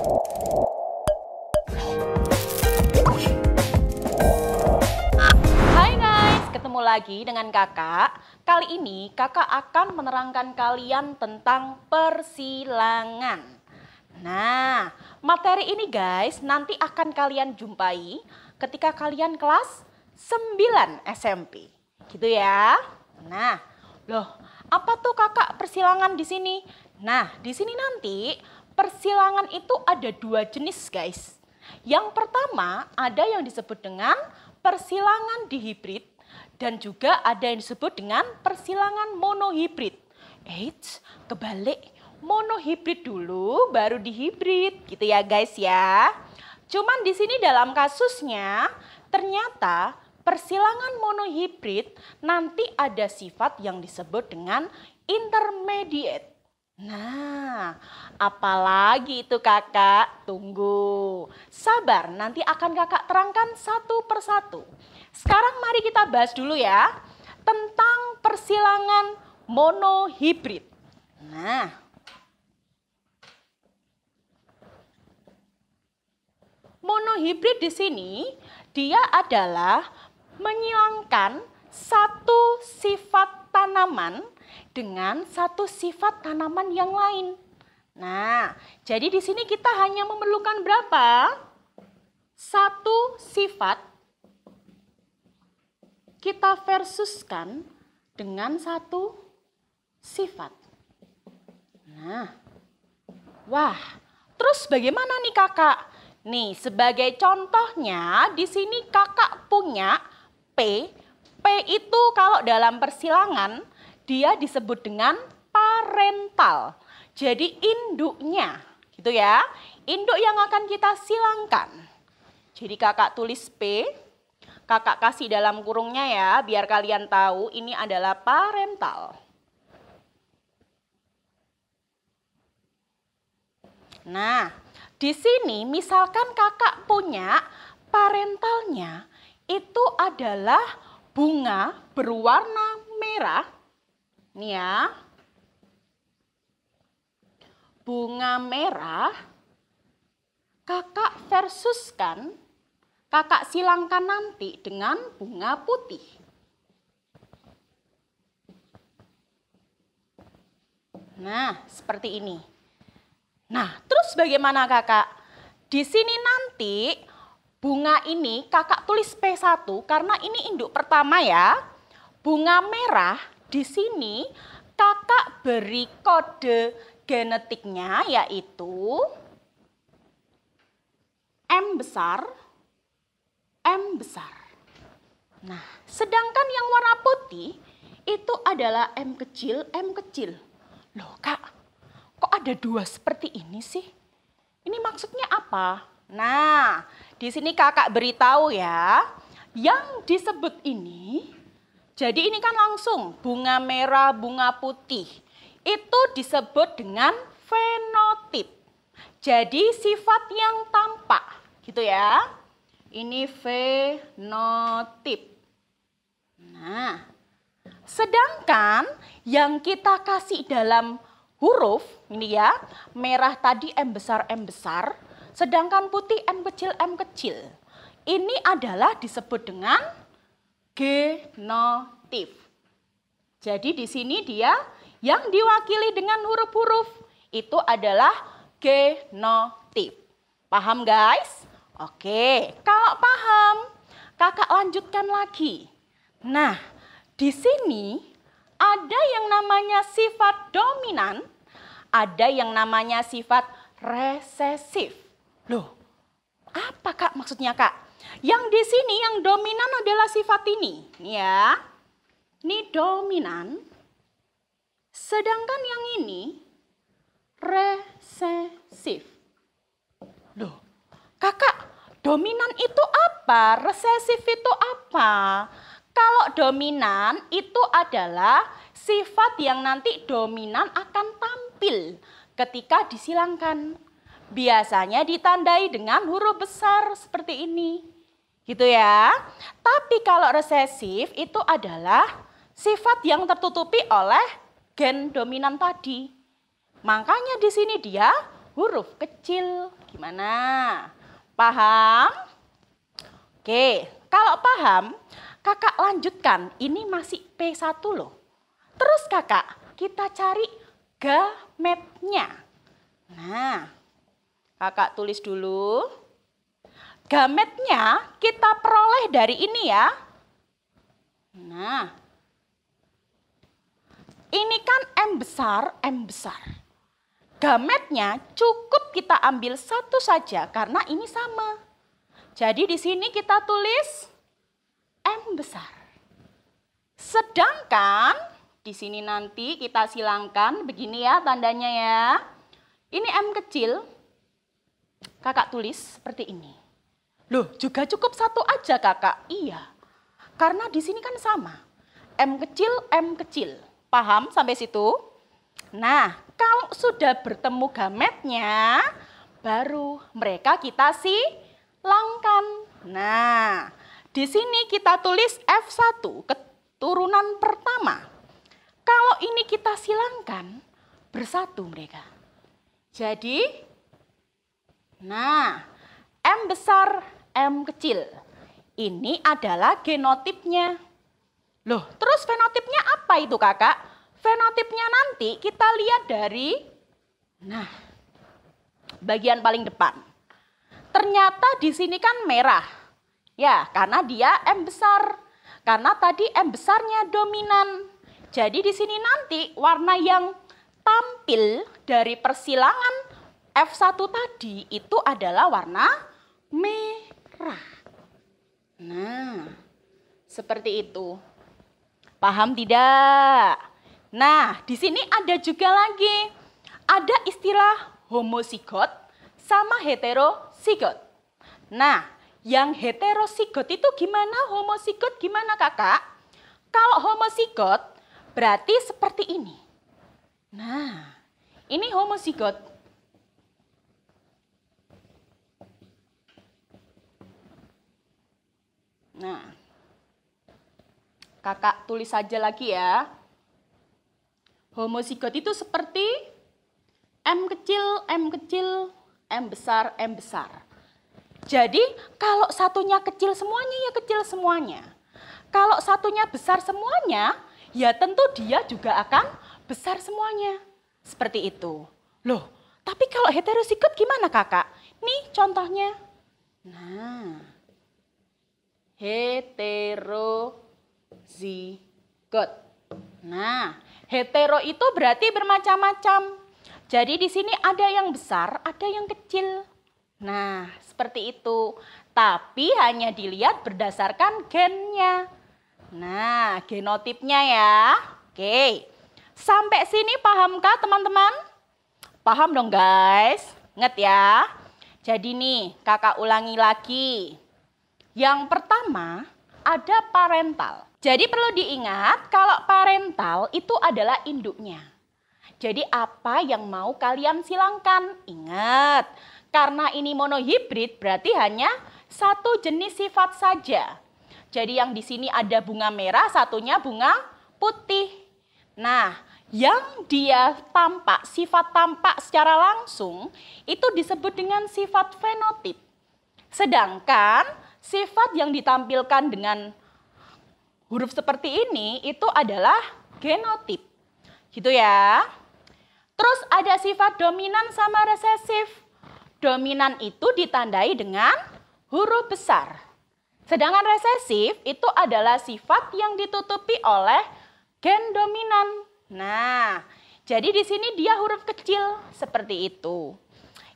Hai guys, ketemu lagi dengan kakak. Kali ini kakak akan menerangkan kalian tentang persilangan. Nah, materi ini guys nanti akan kalian jumpai ketika kalian kelas 9 SMP. Gitu ya. Nah, loh, apa tuh kakak persilangan di sini? Nah, di sini nanti persilangan itu ada 2 jenis guys. Yang pertama ada yang disebut dengan persilangan dihibrid dan juga ada yang disebut dengan persilangan monohibrid. Eits, kebalik, monohibrid dulu baru dihibrid gitu ya guys ya. Cuman di sini dalam kasusnya ternyata persilangan monohibrid nanti ada sifat yang disebut dengan intermediate. Nah, apalagi itu kakak? Tunggu, sabar, nanti akan kakak terangkan satu persatu. Sekarang mari kita bahas dulu ya tentang persilangan monohibrid. Nah, monohibrid di sini dia adalah menyilangkan satu sifat tanaman dengan satu sifat tanaman yang lain. Nah, jadi di sini kita hanya memerlukan berapa? Satu sifat kita versuskan dengan satu sifat. Nah, wah, terus bagaimana nih kakak? Nih, sebagai contohnya di sini kakak punya P. P itu kalau dalam persilangan dia disebut dengan parental. Jadi induknya, gitu ya. Induk yang akan kita silangkan. Jadi kakak tulis P, kakak kasih dalam kurungnya ya, biar kalian tahu ini adalah parental. Nah, di sini misalkan kakak punya parentalnya itu adalah bunga berwarna merah. Nih ya. Bunga merah kakak versuskan, kakak silangkan nanti dengan bunga putih. Nah, seperti ini. Nah, terus bagaimana kakak? Di sini nanti bunga ini kakak tulis P1 karena ini induk pertama ya. Bunga merah di sini kakak beri kode genetiknya yaitu M besar, M besar. Nah, sedangkan yang warna putih itu adalah M kecil, M kecil. Loh kak, kok ada 2 seperti ini sih? Ini maksudnya apa? Nah, di sini kakak beritahu ya, yang disebut ini, jadi ini kan langsung bunga merah, bunga putih. Itu disebut dengan fenotip. Jadi sifat yang tampak, gitu ya. Ini fenotip. Nah, sedangkan yang kita kasih dalam huruf, ini ya, merah tadi M besar, sedangkan putih M kecil. Ini adalah disebut dengan genotip. Jadi di sini dia yang diwakili dengan huruf-huruf itu adalah genotip. Paham guys? Oke, kalau paham, kakak lanjutkan lagi. Nah, di sini ada yang namanya sifat dominan, ada yang namanya sifat resesif. Loh, apa kak maksudnya kak? Yang di sini yang dominan adalah sifat ini, ya. Ini dominan. Sedangkan yang ini resesif. Loh, kakak, dominan itu apa? Resesif itu apa? Kalau dominan itu adalah sifat yang nanti dominan akan tampil ketika disilangkan. Biasanya ditandai dengan huruf besar seperti ini. Gitu ya. Tapi kalau resesif itu adalah sifat yang tertutupi oleh gen dominan tadi. Makanya di sini dia huruf kecil. Gimana? Paham? Oke, kalau paham, kakak lanjutkan. Ini masih P1 loh. Terus kakak, kita cari gametnya. Nah, kakak tulis dulu. Gametnya kita peroleh dari ini ya. Nah, ini kan M besar, M besar. Gametnya cukup kita ambil satu saja karena ini sama. Jadi di sini kita tulis M besar. Sedangkan di sini nanti kita silangkan begini ya tandanya ya. Ini M kecil, kakak tulis seperti ini. Loh, juga cukup satu aja kakak. Iya, karena di sini kan sama. M kecil, paham sampai situ? Nah, kalau sudah bertemu gametnya, baru mereka kita silangkan. Nah, di sini kita tulis F1, keturunan pertama. Kalau ini kita silangkan, bersatu mereka. Jadi, nah, M besar, M kecil. Ini adalah genotipnya. Loh, terus fenotipnya apa itu kakak? Fenotipnya nanti kita lihat dari, nah, bagian paling depan. Ternyata di sini kan merah. Ya, karena dia M besar. Karena tadi M besarnya dominan. Jadi di sini nanti warna yang tampil dari persilangan F1 tadi itu adalah warna merah. Nah, seperti itu. Paham tidak? Nah, di sini ada juga lagi. Ada istilah homozigot sama heterozigot. Nah, yang heterozigot itu gimana? Homozigot gimana kakak? Kalau homozigot berarti seperti ini. Nah, ini homozigot. Nah, kakak tulis saja lagi ya. Homozigot itu seperti M kecil, M besar, M besar. Jadi kalau satunya kecil semuanya ya kecil semuanya. Kalau satunya besar semuanya, ya tentu dia juga akan besar semuanya. Seperti itu. Loh, tapi kalau heterozigot gimana kakak? Nih contohnya. Nah, heterozigot. Nah, hetero itu berarti bermacam-macam. Jadi di sini ada yang besar, ada yang kecil. Nah, seperti itu. Tapi hanya dilihat berdasarkan gennya. Nah, genotipnya ya. Oke. Sampai sini pahamkah teman-teman? Paham dong guys? Ingat ya. Jadi nih, kakak ulangi lagi. Yang pertama, ada parental. Jadi perlu diingat kalau parental itu adalah induknya. Jadi apa yang mau kalian silangkan? Ingat, karena ini monohibrid berarti hanya satu jenis sifat saja. Jadi yang di sini ada bunga merah, satunya bunga putih. Nah, yang dia tampak, sifat tampak secara langsung itu disebut dengan sifat fenotip. Sedangkan sifat yang ditampilkan dengan huruf seperti ini itu adalah genotip. Gitu ya. Terus ada sifat dominan sama resesif. Dominan itu ditandai dengan huruf besar. Sedangkan resesif itu adalah sifat yang ditutupi oleh gen dominan. Nah, jadi di sini dia huruf kecil seperti itu.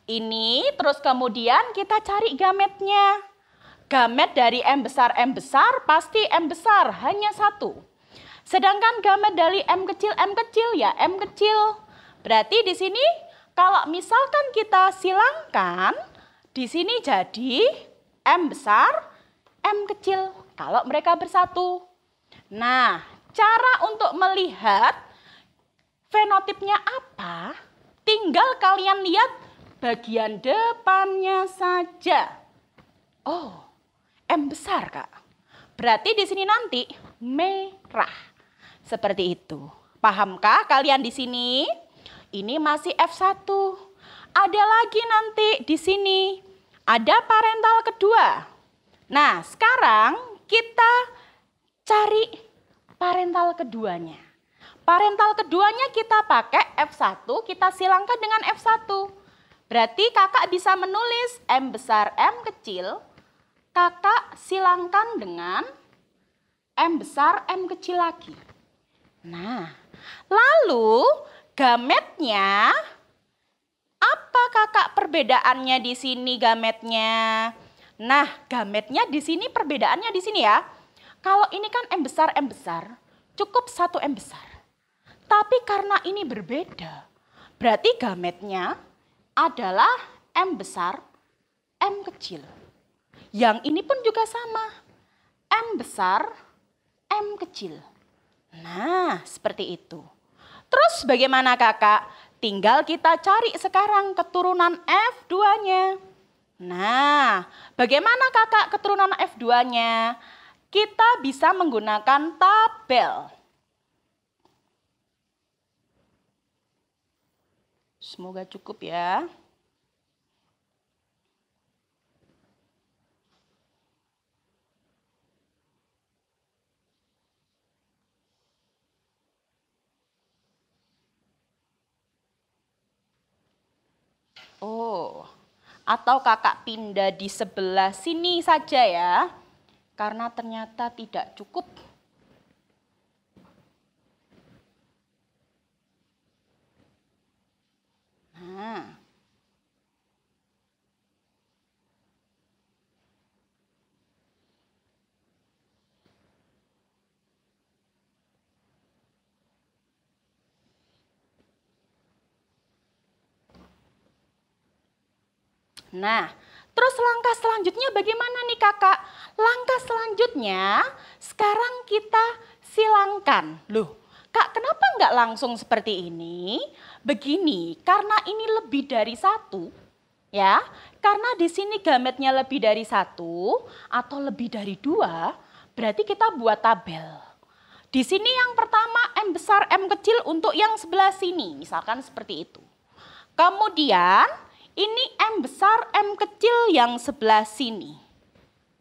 Ini terus kemudian kita cari gametnya. Gamet dari M besar pasti M besar, hanya satu. Sedangkan gamet dari M kecil ya M kecil. Berarti di sini kalau misalkan kita silangkan, di sini jadi M besar, M kecil. Kalau mereka bersatu. Nah, cara untuk melihat fenotipnya apa, tinggal kalian lihat bagian depannya saja. Oh, M besar kak. Berarti di sini nanti merah. Seperti itu. Pahamkah kalian di sini? Ini masih F1. ada lagi nanti di sini. Ada parental kedua. Nah, sekarang kita cari parental keduanya. Parental keduanya kita pakai F1, kita silangkan dengan F1. Berarti kakak bisa menulis M besar M kecil, kakak silangkan dengan M besar M kecil lagi. Nah, lalu gametnya, apa kakak perbedaannya di sini gametnya? Nah, gametnya di sini perbedaannya di sini ya. Kalau ini kan M besar, cukup 1 M besar. Tapi karena ini berbeda, berarti gametnya adalah M besar, M kecil. Yang ini pun juga sama, M besar, M kecil. Nah, seperti itu. Terus bagaimana kakak? Tinggal kita cari sekarang keturunan F2-nya. Nah, bagaimana kakak keturunan F2-nya? Kita bisa menggunakan tabel. Semoga cukup ya. Oh, atau kakak pindah di sebelah sini saja ya. Karena ternyata tidak cukup. Nah, terus langkah selanjutnya bagaimana nih kakak? Langkah selanjutnya sekarang kita silangkan. Loh, kak kenapa nggak langsung seperti ini? Begini, karena ini lebih dari 1, ya. Karena di sini gametnya lebih dari 1 atau lebih dari 2, berarti kita buat tabel. Di sini yang pertama M besar M kecil untuk yang sebelah sini, misalkan seperti itu. Kemudian ini M besar, M kecil yang sebelah sini.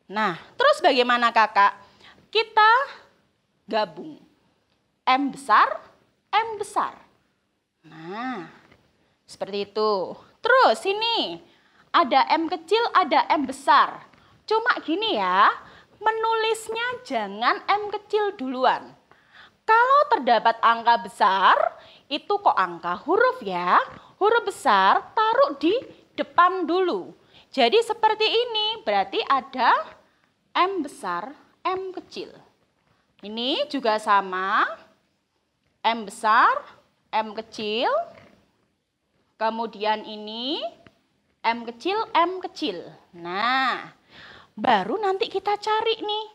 Nah, terus bagaimana kakak? Kita gabung. M besar, M besar. Nah, seperti itu. Terus ini ada M kecil, ada M besar. Cuma gini ya, menulisnya jangan M kecil duluan. Kalau terdapat angka besar, itu kok angka huruf ya. Huruf besar taruh di depan dulu. Jadi seperti ini, berarti ada M besar, M kecil. Ini juga sama, M besar, M kecil. Kemudian ini M kecil, M kecil. Nah, baru nanti kita cari nih.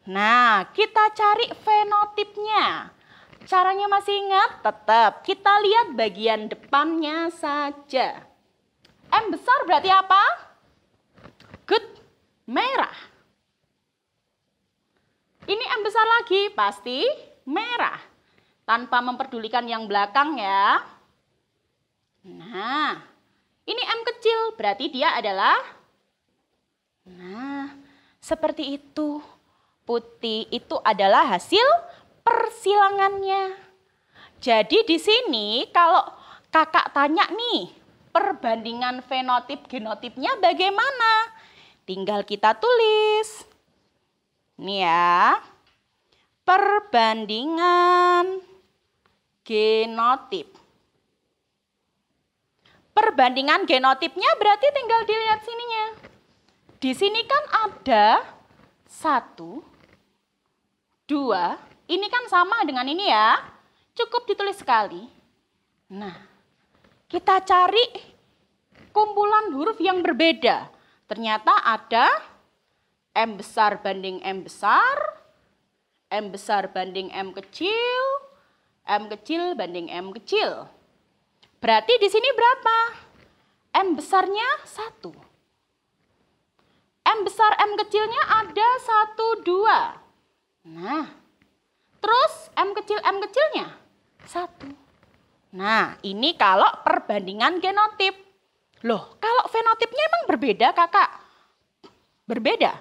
Nah, kita cari fenotipnya. Caranya masih ingat? Tetap kita lihat bagian depannya saja. M besar berarti apa? Good, merah. Ini M besar lagi, pasti merah. Tanpa memperdulikan yang belakang ya. Nah, ini M kecil, berarti dia adalah, nah, seperti itu. Putih itu adalah hasil persilangannya. Jadi di sini kalau kakak tanya nih, perbandingan fenotip genotipnya bagaimana? Tinggal kita tulis. Ini ya. Perbandingan genotip. Perbandingan genotipnya berarti tinggal dilihat sininya. Di sini kan ada 1, 2, ini kan sama dengan ini ya. Cukup ditulis sekali. Nah, kita cari kumpulan huruf yang berbeda. Ternyata ada M besar banding M besar, M besar banding M kecil banding M kecil. Berarti di sini berapa? M besarnya 1. M besar M kecilnya ada 1, 2. Nah, terus M kecilnya 1. Nah, ini kalau perbandingan genotip. Loh, kalau fenotipnya emang berbeda, Kakak? Berbeda.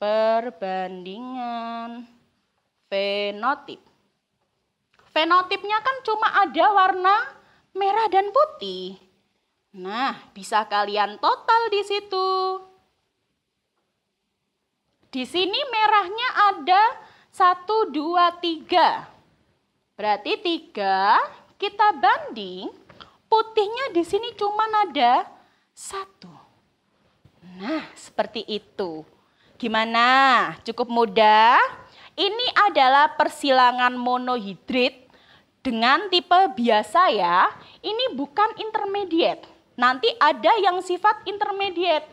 Perbandingan fenotip. Fenotipnya kan cuma ada warna merah dan putih. Nah, bisa kalian total di situ. Di sini merahnya ada 1, 2, 3. Berarti 3 kita banding, putihnya di sini cuma ada 1. Nah, seperti itu. Gimana? Cukup mudah? Ini adalah persilangan monohidrit dengan tipe biasa ya. Ini bukan intermediate. Nanti ada yang sifat intermediate.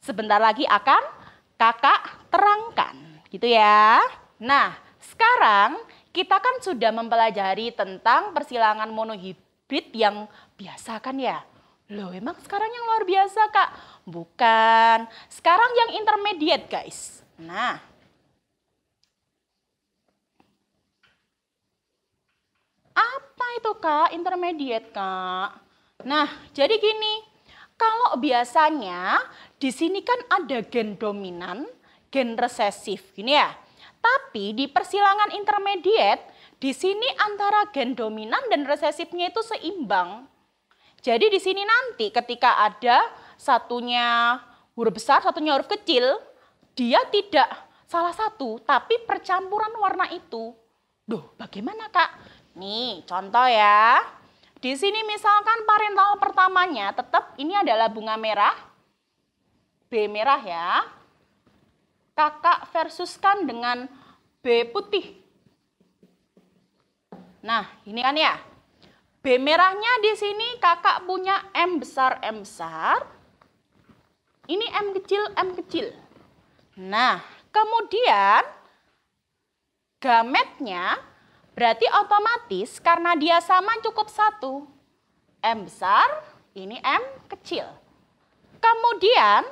Sebentar lagi akan Kakak terangkan, gitu ya. Nah, sekarang kita kan sudah mempelajari tentang persilangan monohibrid yang biasa kan ya. Loh, emang sekarang yang luar biasa, Kak? Bukan. Sekarang yang intermediate, guys. Nah, apa itu, Kak? Intermediate, Kak. Nah, jadi gini. Kalau biasanya di sini kan ada gen dominan, gen resesif, gini ya. Tapi di persilangan intermediate, di sini antara gen dominan dan resesifnya itu seimbang. Jadi di sini nanti ketika ada satunya huruf besar, satunya huruf kecil, dia tidak salah satu, tapi percampuran warna itu. Duh, bagaimana, Kak? Nih, contoh ya. Di sini misalkan parental pertamanya tetap ini adalah bunga merah, B merah ya. Kakak versuskan dengan B putih. Nah, ini kan ya. B merahnya di sini kakak punya M besar, M besar. Ini M kecil, M kecil. Nah, kemudian gametnya berarti otomatis karena dia sama cukup 1. M besar, ini M kecil. Kemudian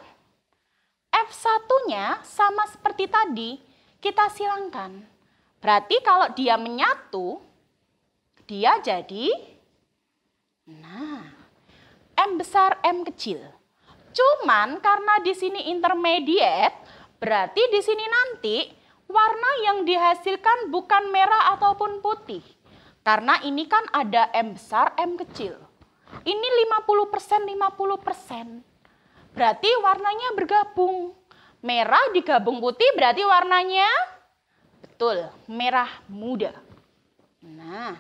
F1-nya sama seperti tadi, kita silangkan. Berarti kalau dia menyatu, dia jadi, nah, M besar, M kecil. Cuman karena di sini intermediate, berarti di sini nanti warna yang dihasilkan bukan merah ataupun putih. Karena ini kan ada M besar, M kecil. Ini 50%, 50%. Berarti warnanya bergabung. Merah digabung putih berarti warnanya, betul, merah muda. Nah,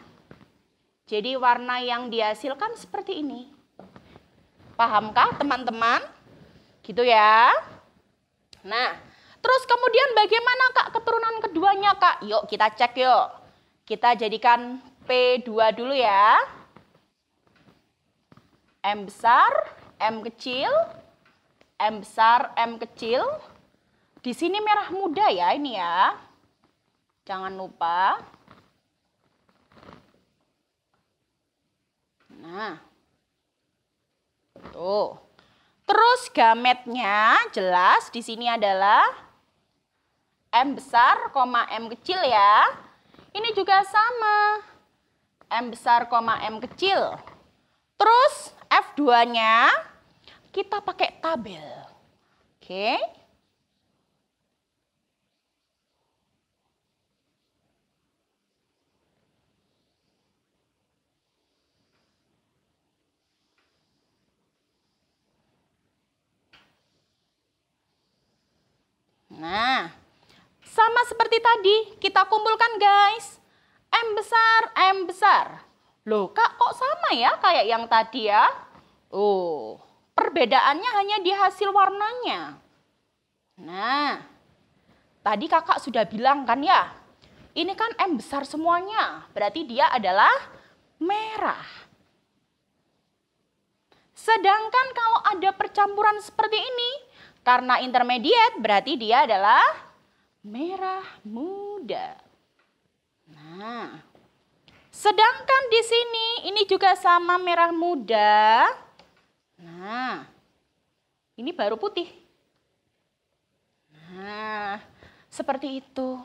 jadi warna yang dihasilkan seperti ini. Pahamkah teman-teman? Gitu ya. Nah, terus kemudian bagaimana, Kak, keturunan keduanya, Kak? Yuk kita cek yuk. Kita jadikan P2 dulu ya. M besar, M kecil, M besar, M kecil. Di sini merah muda ya ini ya. Jangan lupa. Nah. Tuh. Terus gametnya jelas di sini adalah M besar, M kecil ya. Ini juga sama. M besar, M kecil. Terus F2-nya kita pakai tabel. Oke. Nah, sama seperti tadi, kita kumpulkan guys. M besar, M besar. Loh, Kak, kok sama ya kayak yang tadi ya? Oh, perbedaannya hanya di hasil warnanya. Nah, tadi Kakak sudah bilang kan ya, ini kan M besar semuanya, berarti dia adalah merah. Sedangkan kalau ada percampuran seperti ini, karena intermediate berarti dia adalah merah muda. Nah, sedangkan di sini ini juga sama merah muda. Nah, ini baru putih. Nah, seperti itu.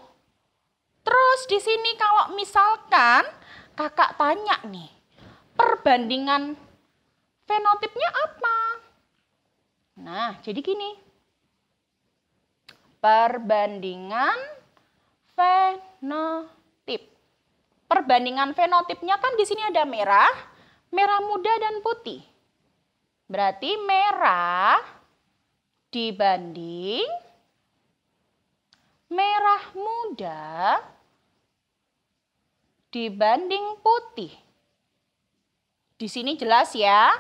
Terus di sini kalau misalkan kakak tanya nih, perbandingan fenotipnya apa? Nah, jadi gini. Perbandingan fenotip. Perbandingan fenotipnya kan di sini ada merah, merah muda dan putih. Berarti merah dibanding merah muda dibanding putih. Di sini jelas ya,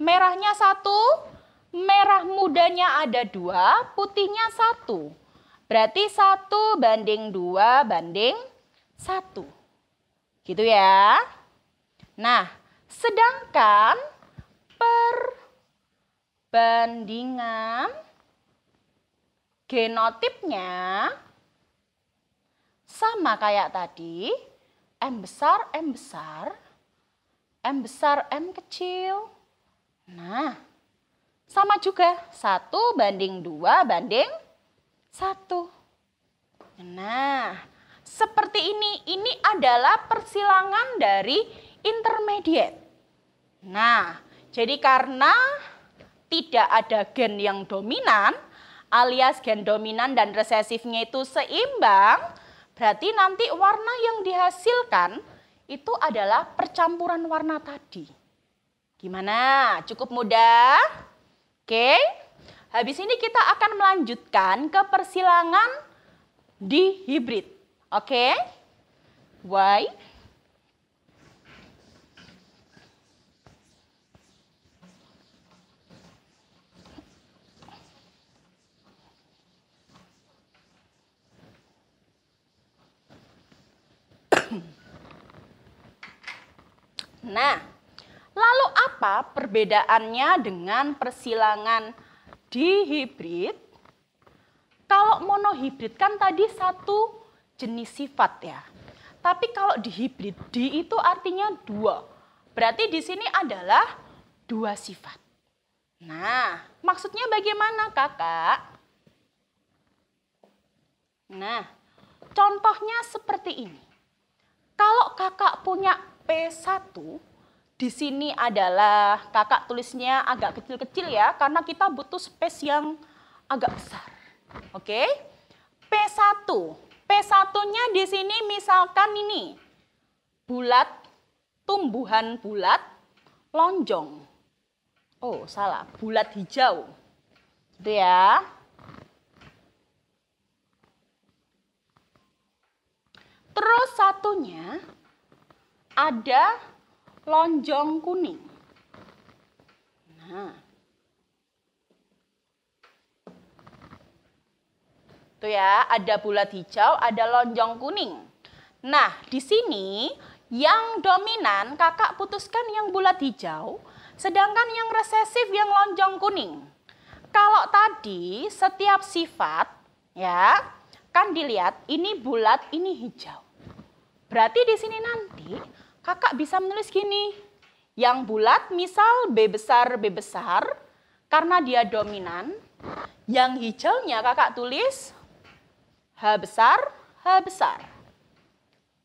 merahnya 1, merah mudanya ada 2, putihnya 1. Berarti 1 banding 2 banding 1. Gitu ya. Nah, sedangkan perbandingan genotipnya sama kayak tadi, M besar, M besar, M besar, M kecil. Nah, sama juga, 1 banding 2 banding 1. Nah, seperti ini adalah persilangan dari intermediate. Nah, jadi karena tidak ada gen yang dominan, alias gen dominan dan resesifnya itu seimbang, berarti nanti warna yang dihasilkan itu adalah percampuran warna tadi. Gimana? Cukup mudah? Oke. Habis ini kita akan melanjutkan ke persilangan dihibrid. Oke? Why? Nah, lalu apa perbedaannya dengan persilangan dihibrid? Kalau monohibrid kan tadi 1 jenis sifat ya. Tapi kalau dihibrid, di itu artinya 2. Berarti di sini adalah 2 sifat. Nah, maksudnya bagaimana kakak? Nah, contohnya seperti ini. Kalau kakak punya P1, di sini adalah kakak tulisnya agak kecil-kecil ya, karena kita butuh space yang agak besar. Oke? P1. P1-nya di sini misalkan ini bulat, tumbuhan bulat, lonjong. Oh, salah, bulat hijau. Gitu ya. Terus satunya ada lonjong kuning. Nah. Tuh ya, ada bulat hijau, ada lonjong kuning. Nah, di sini yang dominan kakak putuskan yang bulat hijau, sedangkan yang resesif yang lonjong kuning. Kalau tadi setiap sifat ya, kan dilihat ini bulat, ini hijau. Berarti di sini nanti kakak bisa menulis gini. Yang bulat misal B besar, karena dia dominan. Yang hijaunya kakak tulis H besar, H besar.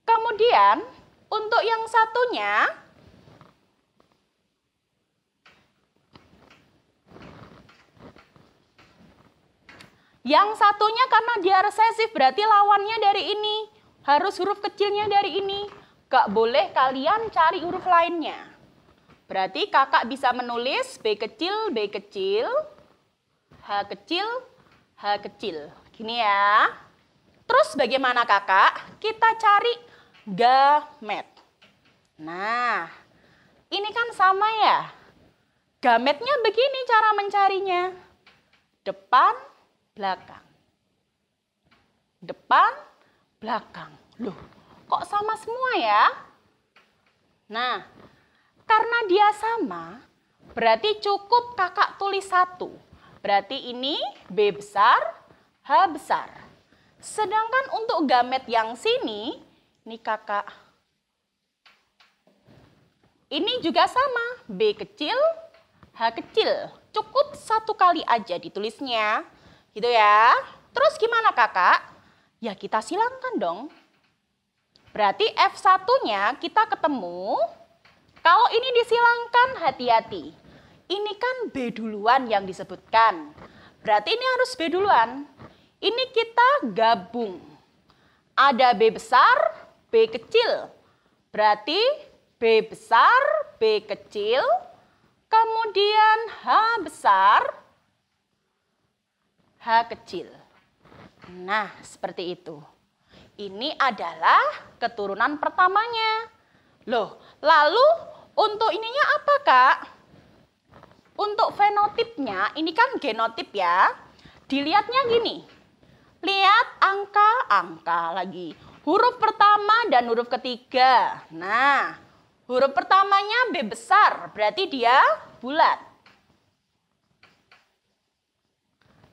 Kemudian untuk yang satunya, karena dia resesif berarti lawannya dari ini. Harus huruf kecilnya dari ini. Gak boleh kalian cari huruf lainnya. Berarti kakak bisa menulis B kecil, H kecil, H kecil. Gini ya. Terus bagaimana kakak? Kita cari gamet. Nah, ini kan sama ya. Gametnya begini cara mencarinya. Depan, belakang. Depan, belakang. Loh, kok sama semua ya? Nah, karena dia sama, berarti cukup kakak tulis 1. Berarti ini B besar, H besar. Sedangkan untuk gamet yang sini, ini kakak. Ini juga sama, B kecil, H kecil. Cukup 1 kali aja ditulisnya. Gitu ya. Terus gimana kakak? Ya kita silangkan dong. Berarti F1-nya kita ketemu. Kalau ini disilangkan, hati-hati. Ini kan B duluan yang disebutkan. Berarti ini harus B duluan. Ini kita gabung. Ada B besar, B kecil. Berarti B besar, B kecil. Kemudian H besar, H kecil. Nah, seperti itu. Ini adalah keturunan pertamanya. Loh, lalu untuk ininya apa, Kak? Untuk fenotipnya, ini kan genotip ya. Dilihatnya gini. Lihat angka-angka lagi. Huruf pertama dan huruf ketiga. Nah, huruf pertamanya B besar, berarti dia bulat.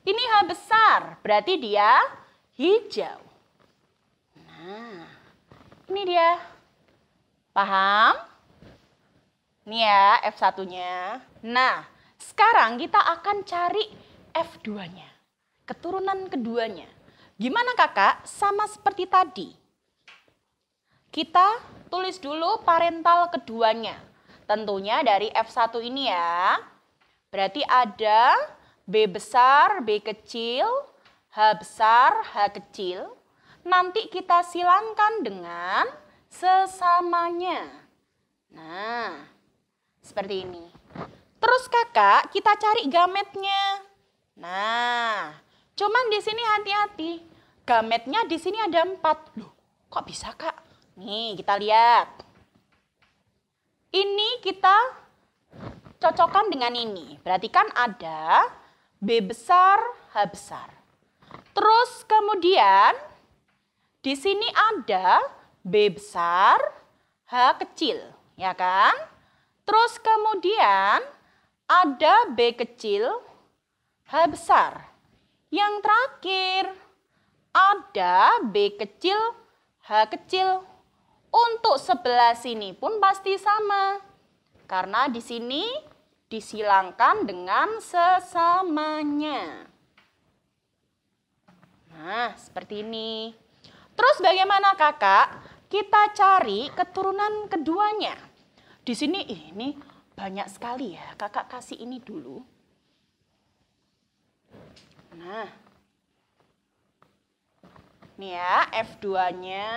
Ini H besar, berarti dia hijau. Nah, ini dia. Paham? Ini ya F1-nya. Nah, sekarang kita akan cari F2-nya. Keturunan keduanya. Gimana kakak? Sama seperti tadi. Kita tulis dulu parental keduanya. Tentunya dari F1 ini ya. Berarti ada B besar, B kecil, H besar, H kecil. Nanti kita silangkan dengan sesamanya. Nah, seperti ini. Terus kakak, kita cari gametnya. Nah, cuman di sini hati-hati. Gametnya di sini ada 4. Loh, kok bisa kak? Nih, kita lihat. Ini kita cocokkan dengan ini. Berarti kan ada B besar, H besar. Terus kemudian di sini ada B besar, H kecil, ya kan? Terus kemudian ada B kecil, H besar. Yang terakhir ada B kecil, H kecil. Untuk sebelah sini pun pasti sama. Karena di sini disilangkan dengan sesamanya. Nah, seperti ini. Terus bagaimana kakak? Kita cari keturunan keduanya. Di sini ini banyak sekali ya. Kakak kasih ini dulu. Nah. Ini ya F2-nya.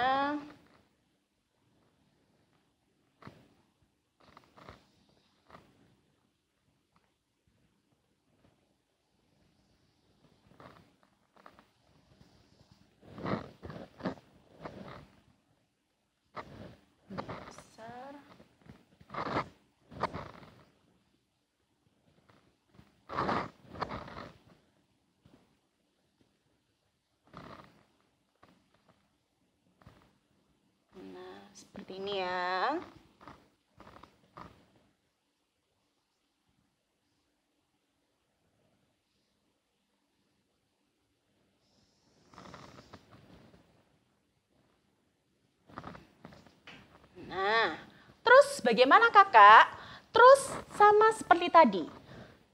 Seperti ini ya. Nah, terus bagaimana kakak? Terus sama seperti tadi.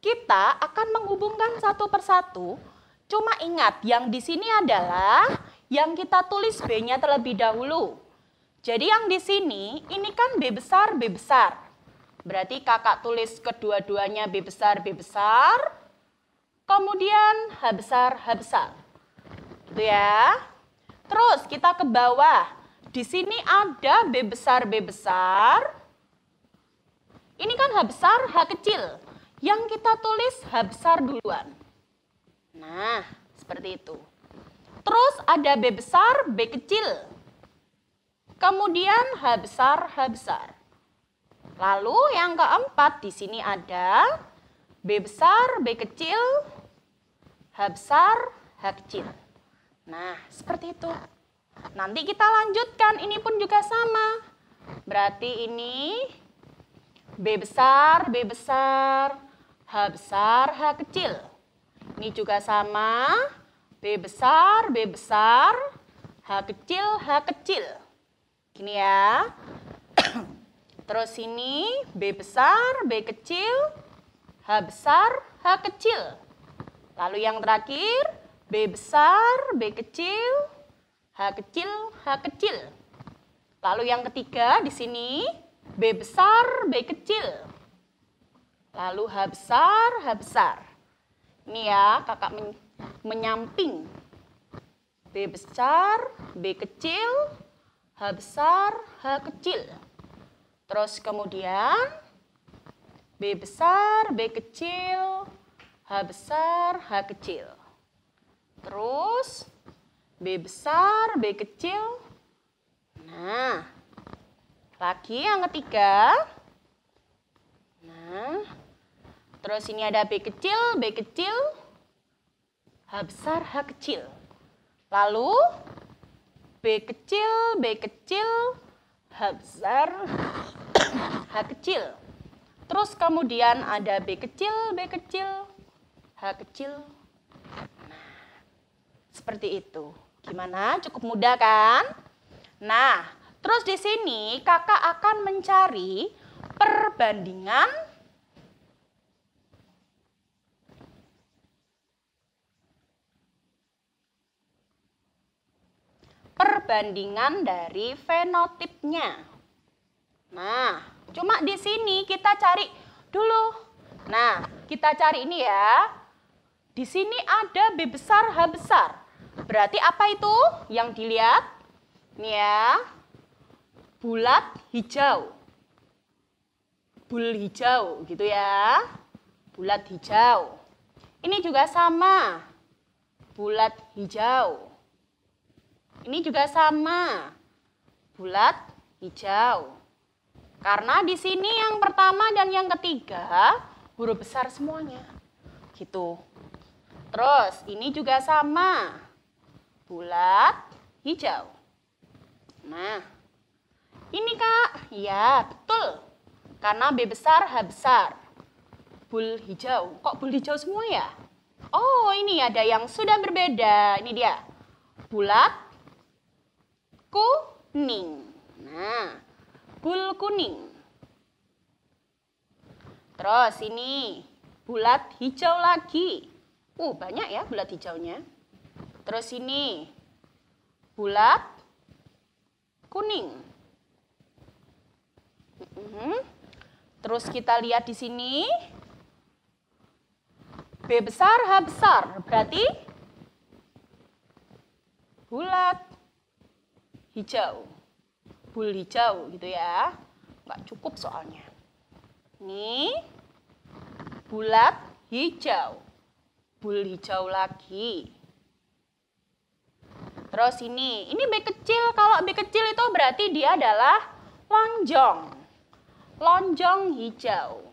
Kita akan menghubungkan satu persatu. Cuma ingat, yang di sini adalah yang kita tulis B-nya terlebih dahulu. Jadi yang di sini, ini kan B besar, B besar. Berarti kakak tulis kedua-duanya B besar, B besar. Kemudian H besar, H besar. Gitu ya. Terus kita ke bawah. Di sini ada B besar, B besar. Ini kan H besar, H kecil. Yang kita tulis H besar duluan. Nah, seperti itu. Terus ada B besar, B kecil. Kemudian H besar, H besar. Lalu yang keempat di sini ada B besar, B kecil, H besar, H kecil. Nah, seperti itu. Nanti kita lanjutkan, ini pun juga sama. Berarti ini B besar, B besar, H besar, H kecil. Ini juga sama, B besar, B besar, H kecil, H kecil. Gini ya. Terus ini B besar, B kecil, H besar, H kecil. Lalu yang terakhir B besar, B kecil, H kecil, H kecil. Lalu yang ketiga di sini B besar, B kecil. Lalu H besar, H besar. Ini ya, kakak menyamping. B besar, B kecil, H besar, H kecil. Terus kemudian B besar, B kecil, H besar, H kecil. Terus B besar, B kecil. Nah, lagi yang ketiga. Nah, terus ini ada B kecil, B kecil, H besar, H kecil. Lalu B kecil, B kecil, H besar, H kecil. Terus kemudian ada B kecil, B kecil, H kecil. Nah, seperti itu. Gimana? Cukup mudah kan? Nah, terus di sini kakak akan mencari perbandingan dari fenotipnya. Nah, cuma di sini kita cari dulu. Nah, kita cari ini ya. Di sini ada B besar, H besar. Berarti apa itu yang dilihat? Ini ya, bulat hijau. Bul hijau gitu ya. Bulat hijau. Ini juga sama. Bulat hijau. Ini juga sama. Bulat hijau. Karena di sini yang pertama dan yang ketiga huruf besar semuanya. Gitu. Terus ini juga sama. Bulat hijau. Nah, ini Kak. Ya, betul. Karena B besar, H besar. Bul hijau. Kok bul hijau semua ya? Oh, ini ada yang sudah berbeda. Ini dia. Bulat kuning. Nah, bul kuning. Terus ini bulat hijau lagi. Banyak ya bulat hijaunya. Terus ini bulat kuning. Terus kita lihat di sini B besar, H besar. Berarti bulat hijau. Bul hijau gitu ya. Nggak cukup soalnya. Ini bulat hijau. Bul hijau lagi. Terus ini B kecil. Kalau B kecil itu berarti dia adalah lonjong. Lonjong hijau.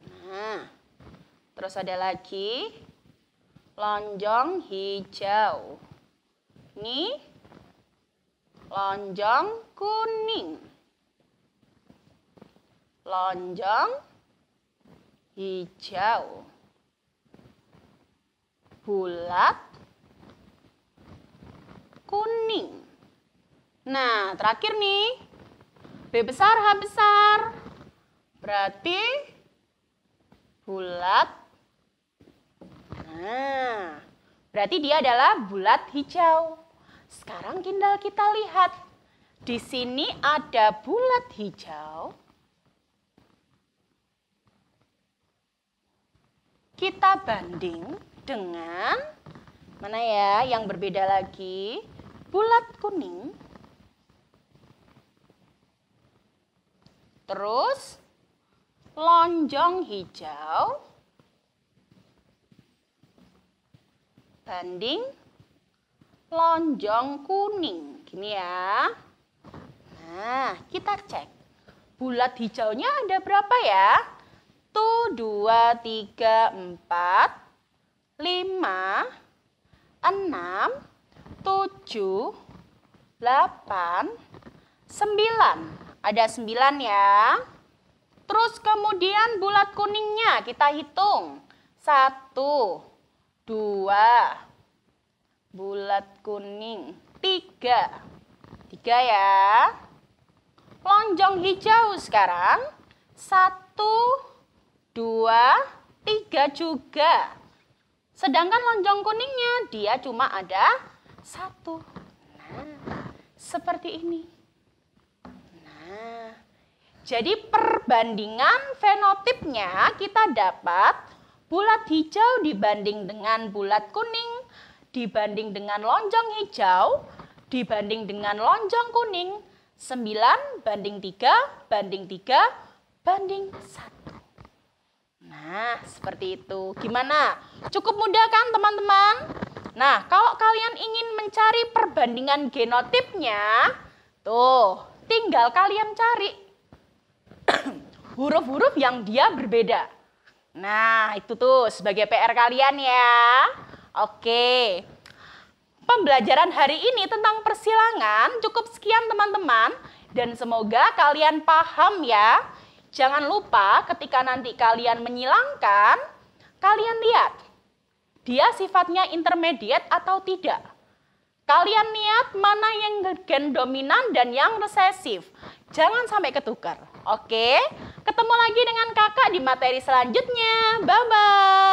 Nah, terus ada lagi lonjong hijau. Ini lonjong kuning. Lonjong hijau. Bulat kuning. Nah, terakhir nih. B besar, H besar. Berarti bulat. Nah, berarti dia adalah bulat hijau. Sekarang tinggal kita lihat. Di sini ada bulat hijau. Kita banding dengan mana ya yang berbeda lagi? Bulat kuning. Terus lonjong hijau. Banding lonjong kuning. Gini ya. Nah, kita cek. Bulat hijaunya ada berapa ya? 1, 2, 3, 4. 5, 6, 7, 8, 9. Ada 9 ya. Terus kemudian bulat kuningnya kita hitung. 1, 2, bulat kuning. 3. 3 ya. Lonjong hijau sekarang. 1, 2, 3 juga. Sedangkan lonjong kuningnya dia cuma ada 1. Nah, seperti ini. Nah, jadi perbandingan fenotipnya kita dapat bulat hijau dibanding dengan bulat kuning, dibanding dengan lonjong hijau, dibanding dengan lonjong kuning, 9 banding 3 banding 3 banding 1. Nah, seperti itu. Gimana? Cukup mudah kan teman-teman? Nah, kalau kalian ingin mencari perbandingan genotipnya, tuh, tinggal kalian cari huruf-huruf yang dia berbeda. Nah, itu tuh sebagai PR kalian ya. Oke. Pembelajaran hari ini tentang persilangan cukup sekian teman-teman. Dan semoga kalian paham ya. Jangan lupa ketika nanti kalian menyilangkan, kalian lihat dia sifatnya intermediate atau tidak. Kalian lihat mana yang gen dominan dan yang resesif. Jangan sampai ketukar. Oke, ketemu lagi dengan kakak di materi selanjutnya. Bye-bye.